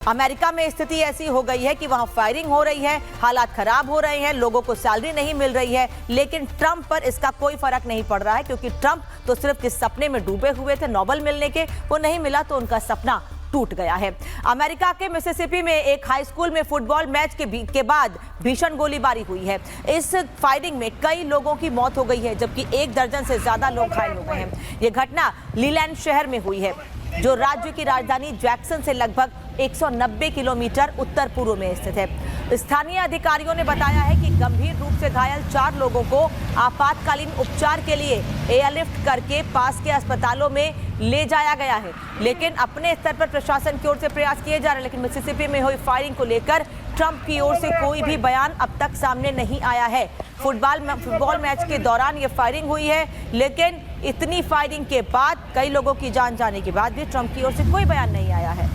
America में स्थिति ऐसी हो गई है कि वहां फायरिंग हो रही है, हालात खराब हो रहे हैं, लोगों को सैलरी नहीं मिल रही है, लेकिन ट्रंप पर इसका कोई फर्क नहीं पड़ रहा है क्योंकि ट्रंप तो सिर्फ जिस सपने में डूबे हुए थे नोबेल मिलने के, वो नहीं मिला तो उनका सपना टूट गया है। अमेरिका के मिसिसिपी में एक हाई स्कूल में फुटबॉल मैच के बाद भीषण गोलीबारी हुई है। इस फायरिंग में कई लोगों की मौत हो गई है जबकि 1 दर्जन से ज्यादा लोग घायल हो गए हैं। ये घटना लीलैंड शहर में हुई है जो राज्य की राजधानी जैक्सन से लगभग 190 किलोमीटर उत्तर पूर्व में स्थित है। स्थानीय अधिकारियों ने बताया है कि गंभीर रूप से घायल 4 लोगों को आपातकालीन उपचार के लिए एयरलिफ्ट करके पास के अस्पतालों में ले जाया गया है, लेकिन अपने स्तर पर प्रशासन की ओर से प्रयास किए जा रहे हैं। लेकिन मिसिसिपी में हुई फायरिंग को लेकर ट्रंप की ओर से कोई भी बयान अब तक सामने नहीं आया है। फुटबॉल मैच के दौरान ये फायरिंग हुई है, लेकिन इतनी फायरिंग के बाद, कई लोगों की जान जाने के बाद भी ट्रंप की ओर से कोई बयान नहीं आया है।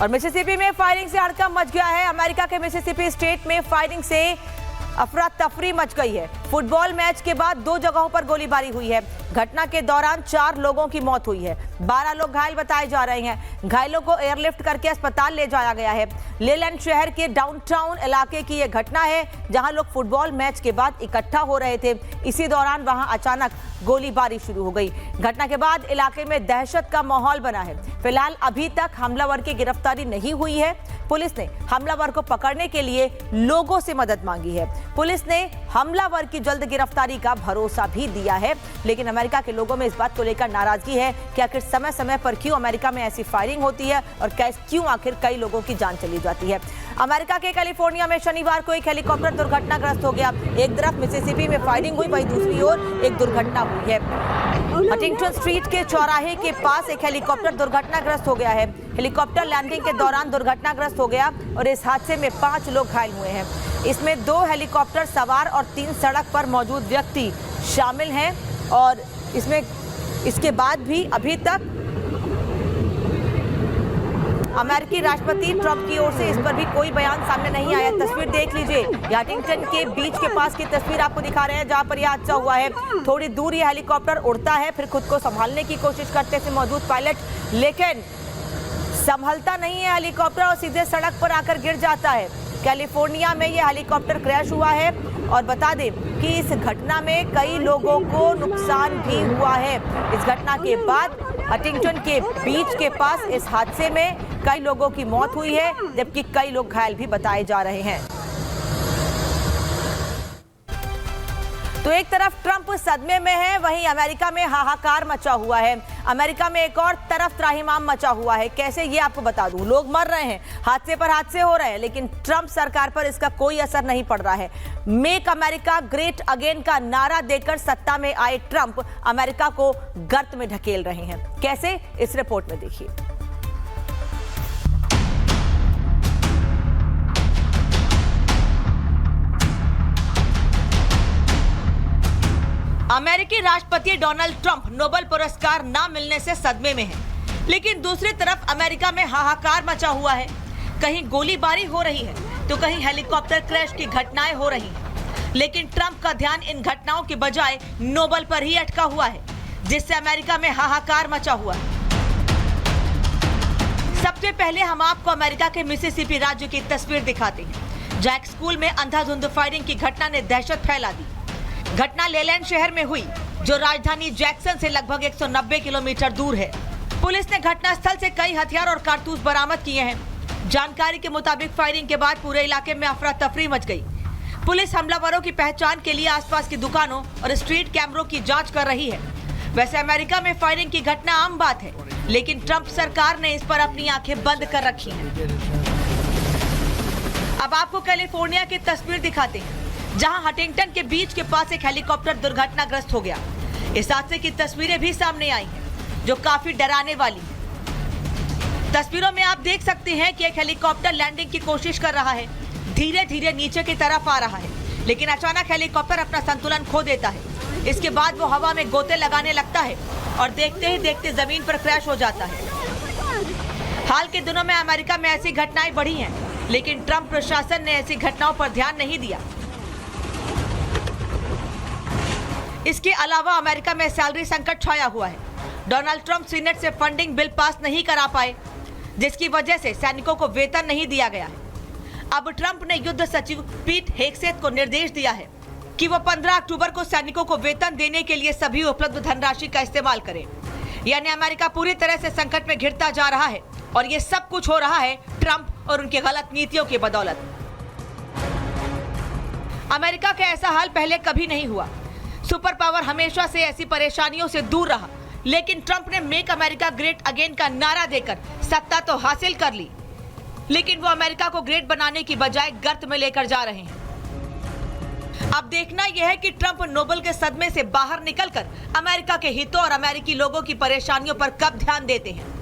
और मिसिसिपी में फायरिंग से हड़कंप मच गया है। अमेरिका के मिसिसिपी स्टेट में फायरिंग से अफरा तफरी मच गई है। फुटबॉल मैच के बाद 2 जगहों पर गोलीबारी हुई है। घटना के दौरान 4 लोगों की मौत हुई है, 12 लोग घायल बताए जा रहे हैं। घायलों को एयरलिफ्ट करके अस्पताल ले जाया गया है। लीलैंड शहर के डाउनटाउन इलाके की यह घटना है जहां लोग फुटबॉल मैच के बाद इकट्ठा हो रहे थे। इसी दौरान वहां अचानक गोलीबारी शुरू हो गई। घटना के बाद इलाके में दहशत का माहौल बना है। फिलहाल अभी तक हमलावर की गिरफ्तारी नहीं हुई है। पुलिस ने हमलावर को पकड़ने के लिए लोगों से मदद मांगी है। पुलिस ने हमलावर की जल्द गिरफ्तारी का भरोसा भी दिया है, लेकिन अमेरिका के लोगों में इस बात को लेकर नाराजगी है कि आखिर समय समय पर क्यों अमेरिका में ऐसी फायरिंग होती है और क्यों आखिर कई लोगों की जान चली जाती है। अमेरिका के कैलिफोर्निया में शनिवार को एक हेलीकॉप्टर दुर्घटनाग्रस्त हो गया। एक तरफ मिसिसिपी में फायरिंग हुई, वहीं दूसरी ओर एक दुर्घटना हुई है। हटिंगटन स्ट्रीट के चौराहे के पास एक हेलीकॉप्टर दुर्घटनाग्रस्त हो गया है। हेलीकॉप्टर लैंडिंग के दौरान दुर्घटनाग्रस्त हो गया और इस हादसे में 5 लोग घायल हुए हैं। इसमें 2 हेलीकॉप्टर सवार और 3 सड़क पर मौजूद व्यक्ति शामिल हैं और इसके बाद भी अभी तक अमेरिकी राष्ट्रपति ट्रंप की ओर से इस पर भी कोई बयान सामने नहीं आया। तस्वीर देख लीजिए, हटिंगटन के बीच के पास की तस्वीर आपको दिखा रहे हैं जहां पर यह हादसा हुआ है। थोड़ी दूर ये हेलीकॉप्टर उड़ता है, फिर खुद को संभालने की कोशिश करते थे मौजूद पायलट, लेकिन संभलता नहीं है हेलीकॉप्टर और सीधे सड़क पर आकर गिर जाता है। कैलिफोर्निया में यह हेलीकॉप्टर क्रैश हुआ है और बता दें कि इस घटना में कई लोगों को नुकसान भी हुआ है। इस घटना के बाद हटिंगटन के बीच के पास इस हादसे में कई लोगों की मौत हुई है, जबकि कई लोग घायल भी बताए जा रहे हैं। तो एक तरफ ट्रंप सदमे में है, वहीं अमेरिका में हाहाकार मचा हुआ है। अमेरिका में एक और तरफ त्राहिमाम मचा हुआ है। कैसे, ये आपको बता दूं। लोग मर रहे हैं, हादसे पर हादसे हो रहे हैं, लेकिन ट्रंप सरकार पर इसका कोई असर नहीं पड़ रहा है। मेक अमेरिका ग्रेट अगेन का नारा देकर सत्ता में आए ट्रंप अमेरिका को गर्त में ढकेल रहे हैं। कैसे, इस रिपोर्ट में देखिए। अमेरिकी राष्ट्रपति डोनाल्ड ट्रंप नोबेल पुरस्कार न मिलने से सदमे में हैं, लेकिन दूसरी तरफ अमेरिका में हाहाकार मचा हुआ है। कहीं गोलीबारी हो रही है तो कहीं हेलीकॉप्टर क्रैश की घटनाएं हो रही हैं, लेकिन ट्रंप का ध्यान इन घटनाओं के बजाय नोबेल पर ही अटका हुआ है, जिससे अमेरिका में हाहाकार मचा हुआ है। सबसे पहले हम आपको अमेरिका के मिसिसिपी राज्य की तस्वीर दिखाते हैं, जहां एक स्कूल में अंधाधुंध फायरिंग की घटना ने दहशत फैला दी। घटना लीलैंड शहर में हुई जो राजधानी जैक्सन से लगभग 190 किलोमीटर दूर है। पुलिस ने घटनास्थल से कई हथियार और कारतूस बरामद किए हैं। जानकारी के मुताबिक फायरिंग के बाद पूरे इलाके में अफरा तफरी मच गई। पुलिस हमलावरों की पहचान के लिए आसपास की दुकानों और स्ट्रीट कैमरों की जांच कर रही है। वैसे अमेरिका में फायरिंग की घटना आम बात है, लेकिन ट्रंप सरकार ने इस पर अपनी आंखें बंद कर रखी हैं। अब आपको कैलिफोर्निया की तस्वीर दिखाते हैं, जहां हटिंगटन के बीच के पास एक हेलीकॉप्टर दुर्घटनाग्रस्त हो गया। इस हादसे की तस्वीरें भी सामने आई हैं, जो काफी डराने वाली हैं। तस्वीरों में आप देख सकते हैं कि एक हेलीकॉप्टर लैंडिंग की कोशिश कर रहा है, धीरे धीरे नीचे की तरफ आ रहा है, लेकिन अचानक हेलीकॉप्टर अपना संतुलन खो देता है। इसके बाद वो हवा में गोते लगाने लगता है और देखते ही देखते जमीन पर क्रैश हो जाता है। हाल के दिनों में अमेरिका में ऐसी घटनाएं बढ़ी हैं, लेकिन ट्रंप प्रशासन ने ऐसी घटनाओं पर ध्यान नहीं दिया। इसके अलावा अमेरिका में सैलरी संकट छाया हुआ है। डोनाल्ड ट्रंप सीनेट से फंडिंग बिल पास नहीं करा पाए, जिसकी वजह से सैनिकों को वेतन नहीं दिया गया है। अब ट्रंप ने युद्ध सचिव पीट हेगसेथ को निर्देश दिया है कि वो 15 अक्टूबर को सैनिकों को वेतन देने के लिए सभी उपलब्ध धनराशि का इस्तेमाल करें। यानी अमेरिका पूरी तरह से संकट में घिरता जा रहा है और ये सब कुछ हो रहा है ट्रंप और उनकी गलत नीतियों की बदौलत। अमेरिका का ऐसा हाल पहले कभी नहीं हुआ। सुपर पावर हमेशा से ऐसी परेशानियों से दूर रहा, लेकिन ट्रंप ने मेक अमेरिका ग्रेट अगेन का नारा देकर सत्ता तो हासिल कर ली, लेकिन वो अमेरिका को ग्रेट बनाने की बजाय गर्त में लेकर जा रहे हैं। अब देखना यह है कि ट्रंप नोबेल के सदमे से बाहर निकलकर अमेरिका के हितों और अमेरिकी लोगों की परेशानियों पर कब ध्यान देते हैं।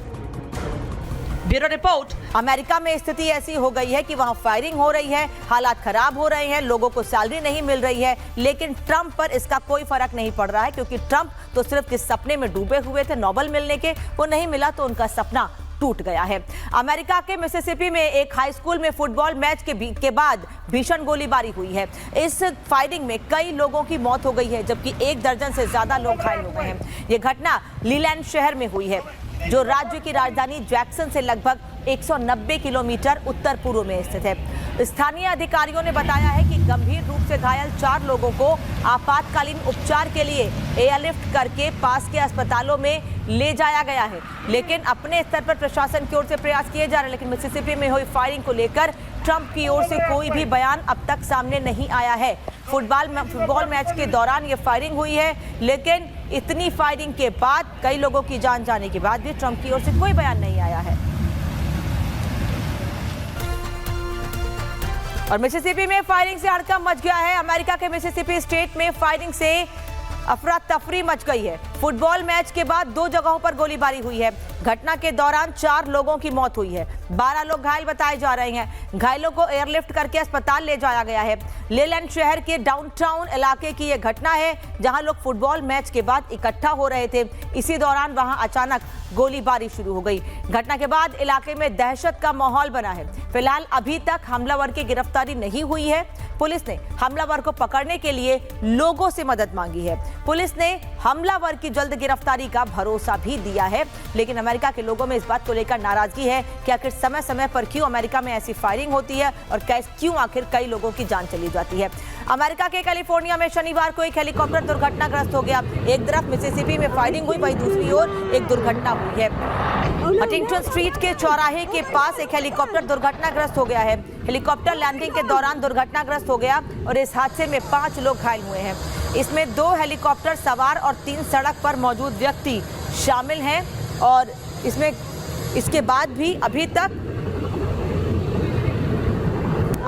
Bureau report. अमेरिका में स्थिति ऐसी हो गई है कि वहां फायरिंग हो रही है, हालात खराब हो रहे हैं, लोगों को सैलरी नहीं मिल रही है, लेकिन ट्रंप पर इसका कोई फर्क नहीं पड़ रहा है, क्योंकि ट्रंप तो सिर्फ इस सपने में डूबे हुए थे नोबेल मिलने के, वो नहीं मिला तो उनका सपना टूट गया है। अमेरिका के मिसिसिपी में एक हाई स्कूल में फुटबॉल मैच के बाद भीषण गोलीबारी हुई है। इस फायरिंग में कई लोगों की मौत हो गई है, जबकि 1 दर्जन से ज्यादा लोग घायल हो गए हैं। ये घटना लीलैंड शहर में हुई है, जो राज्य की राजधानी जैक्सन से लगभग 190 किलोमीटर उत्तर पूर्व में स्थित है। स्थानीय अधिकारियों ने बताया है कि गंभीर रूप से घायल 4 लोगों को आपातकालीन उपचार के लिए एयरलिफ्ट करके पास के अस्पतालों में ले जाया गया है, लेकिन अपने स्तर पर प्रशासन की ओर से प्रयास किए जा रहे हैं। लेकिन मिसिसिपी में हुई फायरिंग को लेकर ट्रंप की ओर से कोई भी बयान अब तक सामने नहीं आया है। फुटबॉल मैच के दौरान ये फायरिंग हुई है, लेकिन इतनी फायरिंग के बाद, कई लोगों की जान जाने के बाद भी ट्रंप की ओर से कोई बयान नहीं आया है। और मिसिसिपी में फायरिंग से हड़कंप मच गया है। अमेरिका के मिसिसिपी स्टेट में फायरिंग से अफरा तफरी मच गई है। फुटबॉल मैच के बाद 2 जगहों पर गोलीबारी हुई है। घटना के दौरान 4 लोगों की मौत हुई है, 12 लोग घायल बताए जा रहे हैं। घायलों को एयरलिफ्ट करके अस्पताल ले जाया गया है। लेलैंड शहर के डाउनटाउन इलाके की यह घटना है, जहां लोग फुटबॉल मैच के बाद इकट्ठा हो रहे थे। इसी दौरान वहां अचानक गोलीबारी शुरू हो गई। घटना के बाद इलाके में दहशत का माहौल बना है। फिलहाल अभी तक हमलावर की गिरफ्तारी नहीं हुई है। पुलिस ने हमलावर को पकड़ने के लिए लोगों से मदद मांगी है। पुलिस ने हमलावर की जल्द गिरफ्तारी का भरोसा भी दिया है, लेकिन अमेरिका के लोगों में इस बात को लेकर नाराजगी है कि आखिर समय समय पर क्यों अमेरिका में ऐसी फायरिंग होती है और क्यों आखिर कई लोगों की जान चली जाती है। अमेरिका के कैलिफोर्निया में शनिवार को एक हेलीकॉप्टर दुर्घटनाग्रस्त हो गया। एक तरफ मिसिसिपी में फायरिंग हुई, वहीं दूसरी ओर एक दुर्घटना हुई है। हटिंगटन स्ट्रीट के चौराहे के पास एक हेलीकॉप्टर दुर्घटनाग्रस्त हो गया है। हेलीकॉप्टर लैंडिंग के दौरान दुर्घटनाग्रस्त हो गया और इस हादसे में 5 लोग घायल हुए हैं। इसमें 2 हेलीकॉप्टर सवार और 3 सड़क पर मौजूद व्यक्ति शामिल हैं और इसके बाद भी अभी तक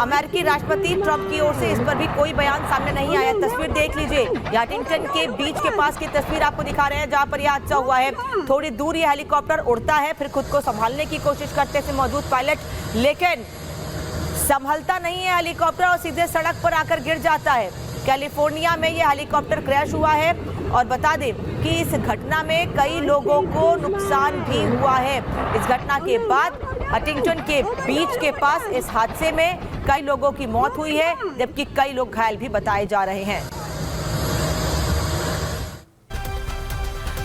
अमेरिकी राष्ट्रपति ट्रंप की ओर से इस पर भी कोई बयान सामने नहीं आया। तस्वीर देख लीजिए, हटिंगटन के बीच के पास की तस्वीर आपको दिखा रहे हैं, जहां पर यह हादसा हुआ है। थोड़ी दूर ये हेलीकॉप्टर उड़ता है, फिर खुद को संभालने की कोशिश करते थे मौजूद पायलट, लेकिन संभलता नहीं है हेलीकॉप्टर और सीधे सड़क पर आकर गिर जाता है। कैलिफोर्निया में यह हेलीकॉप्टर क्रैश हुआ है और बता दें कि इस घटना में कई लोगों को नुकसान भी हुआ है। इस घटना के बाद हटिंगटन के बीच के पास इस हादसे में कई लोगों की मौत हुई है, जबकि कई लोग घायल भी बताए जा रहे हैं।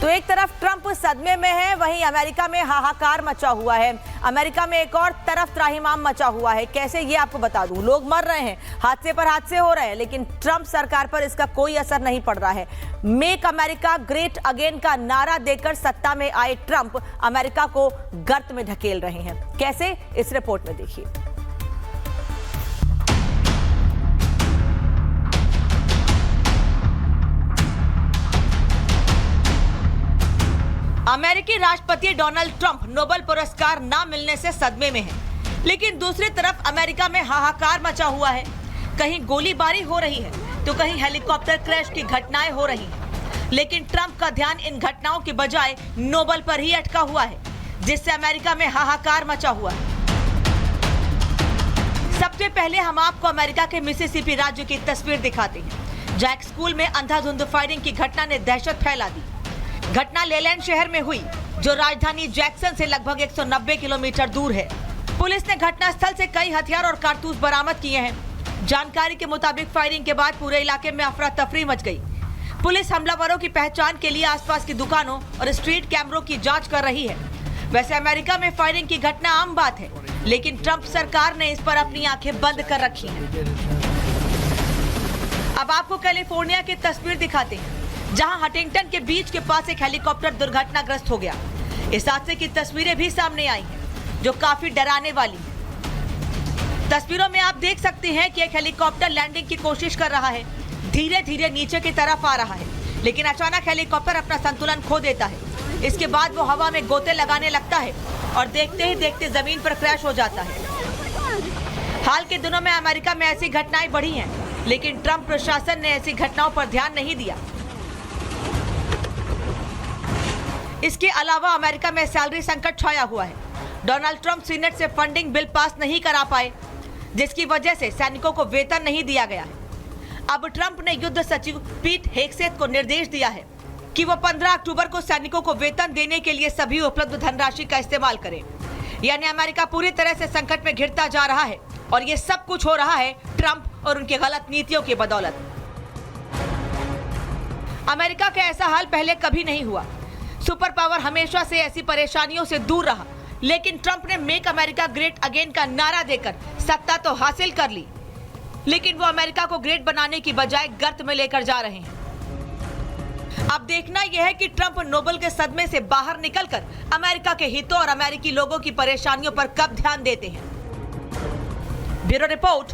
तो एक तरफ ट्रंप सदमे में है, वहीं अमेरिका में हाहाकार मचा हुआ है। अमेरिका में एक और तरफ त्राहिमाम मचा हुआ है। कैसे, ये आपको बता दूं। लोग मर रहे हैं, हादसे पर हादसे हो रहे हैं, लेकिन ट्रंप सरकार पर इसका कोई असर नहीं पड़ रहा है। मेक अमेरिका ग्रेट अगेन का नारा देकर सत्ता में आए ट्रंप अमेरिका को गर्त में ढकेल रहे हैं। कैसे, इस रिपोर्ट में देखिए। अमेरिकी राष्ट्रपति डोनाल्ड ट्रंप नोबेल पुरस्कार न मिलने से सदमे में है, लेकिन दूसरी तरफ अमेरिका में हाहाकार मचा हुआ है। कहीं गोलीबारी हो रही है तो कहीं हेलीकॉप्टर क्रैश की घटनाएं हो रही हैं, लेकिन ट्रंप का ध्यान इन घटनाओं के बजाय नोबेल पर ही अटका हुआ है, जिससे अमेरिका में हाहाकार मचा हुआ है। सबसे पहले हम आपको अमेरिका के मिसिसिपी राज्य की तस्वीर दिखाते हैं, जहां एक स्कूल में अंधाधुंध फायरिंग की घटना ने दहशत फैला दी। घटना लेलैंड शहर में हुई, जो राजधानी जैक्सन से लगभग 190 किलोमीटर दूर है। पुलिस ने घटनास्थल से कई हथियार और कारतूस बरामद किए हैं। जानकारी के मुताबिक फायरिंग के बाद पूरे इलाके में अफरा तफरी मच गई। पुलिस हमलावरों की पहचान के लिए आसपास की दुकानों और स्ट्रीट कैमरों की जांच कर रही है। वैसे अमेरिका में फायरिंग की घटना आम बात है, लेकिन ट्रंप सरकार ने इस पर अपनी आंखें बंद कर रखी हैं। अब आपको कैलिफोर्निया की तस्वीर दिखाते हैं, जहां हंटिंगटन के बीच के पास एक हेलीकॉप्टर दुर्घटनाग्रस्त हो गया। इस हादसे की तस्वीरें भी सामने आई हैं, जो काफी डराने वाली हैं। तस्वीरों में आप देख सकते हैं कि एक हेलीकॉप्टर लैंडिंग की कोशिश कर रहा है, धीरे धीरे नीचे की तरफ आ रहा है, लेकिन अचानक हेलीकॉप्टर अपना संतुलन खो देता है। इसके बाद वो हवा में गोते लगाने लगता है और देखते ही देखते जमीन पर क्रैश हो जाता है। हाल के दिनों में अमेरिका में ऐसी घटनाएं बढ़ी हैं, लेकिन ट्रंप प्रशासन ने ऐसी घटनाओं पर ध्यान नहीं दिया। इसके अलावा अमेरिका में सैलरी संकट छाया हुआ है। डोनाल्ड ट्रंप सीनेट से फंडिंग बिल पास नहीं करा पाए, जिसकी वजह से सैनिकों को वेतन नहीं दिया गया है। अब ट्रंप ने युद्ध सचिव पीट हेगसेथ को निर्देश दिया है कि वो 15 अक्टूबर को सैनिकों को वेतन देने के लिए सभी उपलब्ध धनराशि का इस्तेमाल करें। यानी अमेरिका पूरी तरह से संकट में घिरता जा रहा है, और ये सब कुछ हो रहा है ट्रंप और उनकी गलत नीतियों की बदौलत। अमेरिका का ऐसा हाल पहले कभी नहीं हुआ। सुपर पावर हमेशा से ऐसी परेशानियों से दूर रहा, लेकिन ट्रंप ने मेक अमेरिका ग्रेट अगेन का नारा देकर सत्ता तो हासिल कर ली, लेकिन वो अमेरिका को ग्रेट बनाने की बजाय गर्त में लेकर जा रहे हैं। अब देखना यह है कि ट्रंप नोबल के सदमे से बाहर निकलकर अमेरिका के हितों और अमेरिकी लोगों की परेशानियों पर कब ध्यान देते हैं। Bureau report,